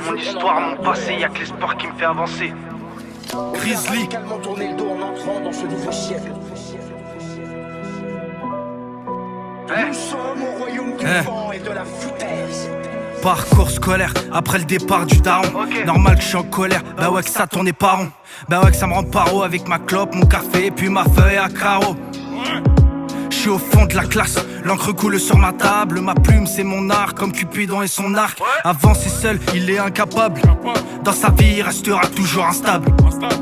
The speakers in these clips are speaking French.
Mon histoire, mon passé, y'a que l'espoir qui me fait avancer. Grizzly. Calmement tourner le dos en entrant dans ce nouveau siècle. Nous sommes au royaume du vent et de la foutaise. Parcours scolaire, après le départ du daron. Normal que je suis en colère, bah ouais que ça tournait pas rond. Bah ouais que ça me rend paro avec ma clope, mon café, puis ma feuille à carreaux. Je suis au fond de la classe, l'encre coule sur ma table. Ma plume c'est mon art, comme Cupidon et son arc. Avancer seul, il est incapable. Dans sa vie, il restera toujours instable.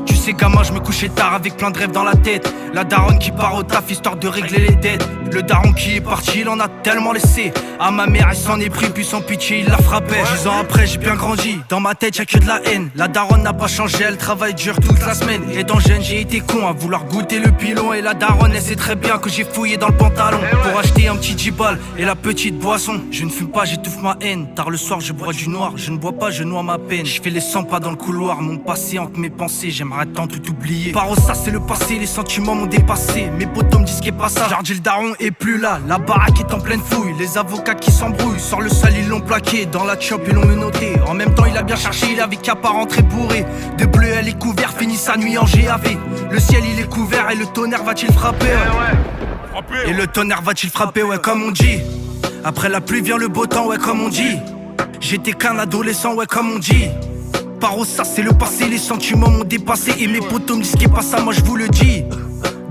Tu sais gamin, je me couchais tard avec plein de rêves dans la tête. La daronne qui part au taf histoire de régler les dettes. Le daron qui est parti, il en a tellement laissé. À ma mère, il s'en est pris, puis sans pitié, il la frappait. 10 ans après, j'ai bien grandi, dans ma tête y'a que de la haine. La daronne n'a pas changé, elle travaille dur toute la semaine. Et dans jeune, j'ai été con à vouloir goûter le pilon. Et la daronne, elle sait très bien que j'ai fouillé dans le pantalon pour acheter un petit 10 balles et la petite boisson. Je ne fume pas, j'étouffe ma haine. Tard le soir, je bois du noir. Je ne bois pas, je noie ma peine. Je fais les 100 pas dans le couloir, mon passé entre mes pensées. J'aimerais tant tout oublier. Paro, ça c'est le passé, les sentiments m'ont dépassé. Mes potos me disent qu'il est pas ça. Jardi le daron est plus là, la baraque est en pleine fouille. Les avocats qui s'embrouillent, sur le sol ils l'ont plaqué. Dans la chop ils l'ont menotté. En même temps il a bien cherché, il avait qu'à pas rentrer bourré. De bleu elle est couverte, finit sa nuit en GAV. Le ciel il est couvert et le tonnerre va-t-il frapper? Et le tonnerre va-t-il frapper, ouais comme on dit. Après la pluie vient le beau temps, ouais comme on dit. J'étais qu'un adolescent, ouais comme on dit. Paro, ça c'est le passé, les sentiments m'ont dépassé. Et mes potos me disent qu'il est pas ça, moi je vous le dis.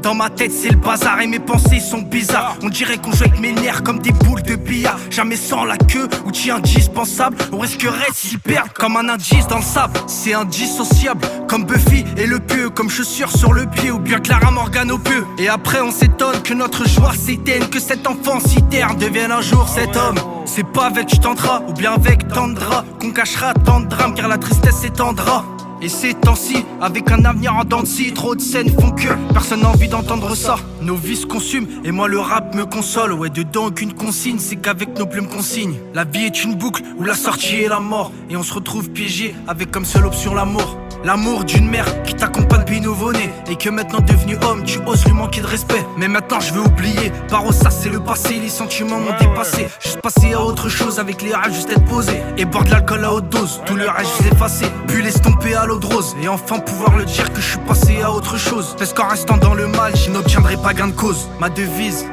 Dans ma tête c'est le bazar et mes pensées sont bizarres. On dirait qu'on joue avec mes nerfs comme des boules de billard. Jamais sans la queue, outil indispensable. On risquerait de s'y perdre comme un indice dans le sable. C'est indissociable comme Buffy et le pieu. Comme chaussures sur le pied ou bien Clara Morgan au pieu. Et après on s'étonne que notre joie s'éteigne. Que cet enfant si terne devienne un jour cet homme. C'est pas avec tu tenteras ou bien avec tant de draps qu'on cachera tant de drames car la tristesse s'étendra. Et ces temps-ci, avec un avenir en dents de scie, trop de scènes font que personne n'a envie d'entendre ça. Nos vies se consument et moi le rap me console. Ouais, dedans aucune consigne, c'est qu'avec nos plumes qu'on signe. La vie est une boucle où la sortie est la mort. Et on se retrouve piégé avec comme seule option l'amour. L'amour d'une mère qui t'accompagne depuis nouveau-né. Et que maintenant devenu homme, tu oses lui manquer de respect. Mais maintenant je veux oublier, Paro ça c'est le passé. Les sentiments m'ont dépassé. Juste passer à autre chose avec les rêves, juste être posé. Et boire de l'alcool à haute dose, tout le reste juste effacé. Puis l'estomper à l'eau de rose. Et enfin pouvoir le dire que je suis passé à autre chose. Parce qu'en restant dans le mal, je n'obtiendrai pas gain de cause. Ma devise,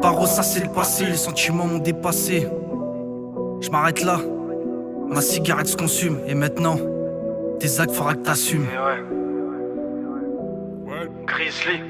Paro ça c'est le passé. Les sentiments m'ont dépassé. Je m'arrête là, ma cigarette se consume. Et maintenant tes actes faudra que t'assumes. Grizzly.